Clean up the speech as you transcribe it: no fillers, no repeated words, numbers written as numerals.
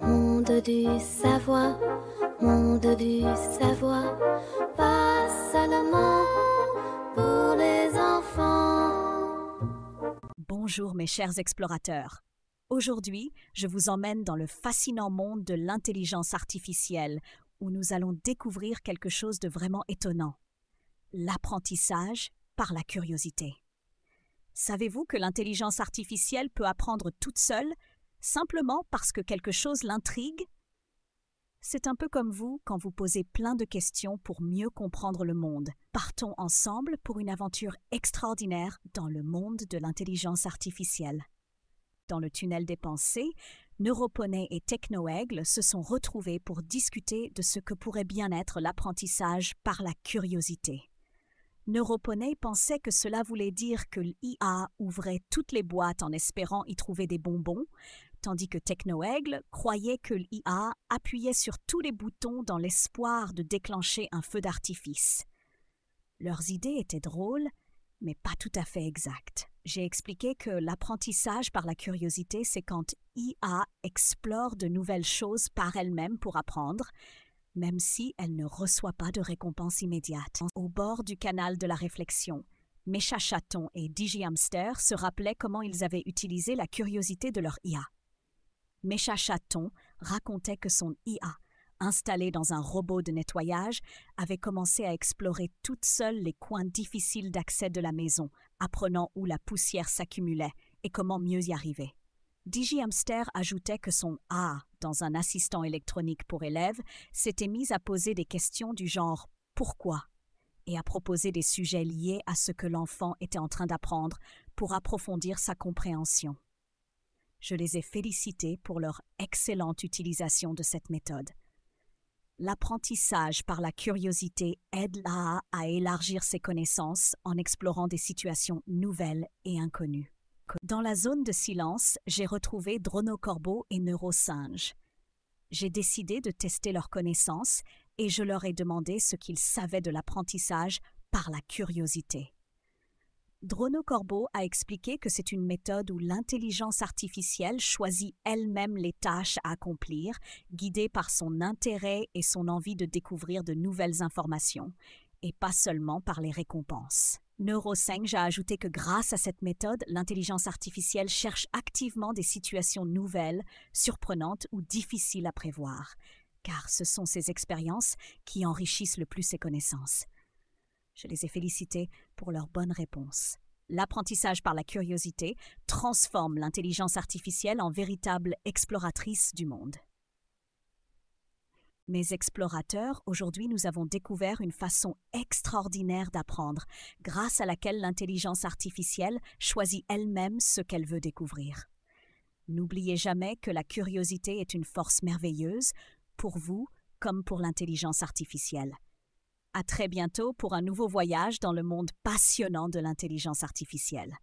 Monde du savoir, monde du savoir, pas seulement pour les enfants. Bonjour mes chers explorateurs. Aujourd'hui, je vous emmène dans le fascinant monde de l'intelligence artificielle où nous allons découvrir quelque chose de vraiment étonnant. L'apprentissage par la curiosité. Savez-vous que l'intelligence artificielle peut apprendre toute seule, simplement parce que quelque chose l'intrigue? C'est un peu comme vous quand vous posez plein de questions pour mieux comprendre le monde. Partons ensemble pour une aventure extraordinaire dans le monde de l'intelligence artificielle. Dans le tunnel des pensées, Neuroponey et Technoaigle se sont retrouvés pour discuter de ce que pourrait bien être l'apprentissage par la curiosité. Neuroponey pensait que cela voulait dire que l'IA ouvrait toutes les boîtes en espérant y trouver des bonbons, tandis que Technoaigle croyait que l'IA appuyait sur tous les boutons dans l'espoir de déclencher un feu d'artifice. Leurs idées étaient drôles, mais pas tout à fait exactes. J'ai expliqué que l'apprentissage par la curiosité, c'est quand IA explore de nouvelles choses par elle-même pour apprendre, même si elle ne reçoit pas de récompense immédiate. Au bord du canal de la réflexion, Mécha Chaton et DigiHamster se rappelaient comment ils avaient utilisé la curiosité de leur IA. Mécha Chaton racontait que son IA, installée dans un robot de nettoyage, avait commencé à explorer toute seule les coins difficiles d'accès de la maison, apprenant où la poussière s'accumulait et comment mieux y arriver. DigiHamster ajoutait que son A, dans un assistant électronique pour élèves, s'était mis à poser des questions du genre « pourquoi ?» et à proposer des sujets liés à ce que l'enfant était en train d'apprendre pour approfondir sa compréhension. Je les ai félicités pour leur excellente utilisation de cette méthode. L'apprentissage par la curiosité aide l'IA à élargir ses connaissances en explorant des situations nouvelles et inconnues. Dans la zone de silence, j'ai retrouvé Dronocorbo et Neurosinge. J'ai décidé de tester leurs connaissances et je leur ai demandé ce qu'ils savaient de l'apprentissage par la curiosité. Dronocorbo a expliqué que c'est une méthode où l'intelligence artificielle choisit elle-même les tâches à accomplir, guidée par son intérêt et son envie de découvrir de nouvelles informations, et pas seulement par les récompenses. Neurosinge a ajouté que grâce à cette méthode, l'intelligence artificielle cherche activement des situations nouvelles, surprenantes ou difficiles à prévoir, car ce sont ces expériences qui enrichissent le plus ses connaissances. Je les ai félicités pour leurs bonnes réponses. L'apprentissage par la curiosité transforme l'intelligence artificielle en véritable exploratrice du monde. Mes explorateurs, aujourd'hui nous avons découvert une façon extraordinaire d'apprendre, grâce à laquelle l'intelligence artificielle choisit elle-même ce qu'elle veut découvrir. N'oubliez jamais que la curiosité est une force merveilleuse, pour vous comme pour l'intelligence artificielle. À très bientôt pour un nouveau voyage dans le monde passionnant de l'intelligence artificielle.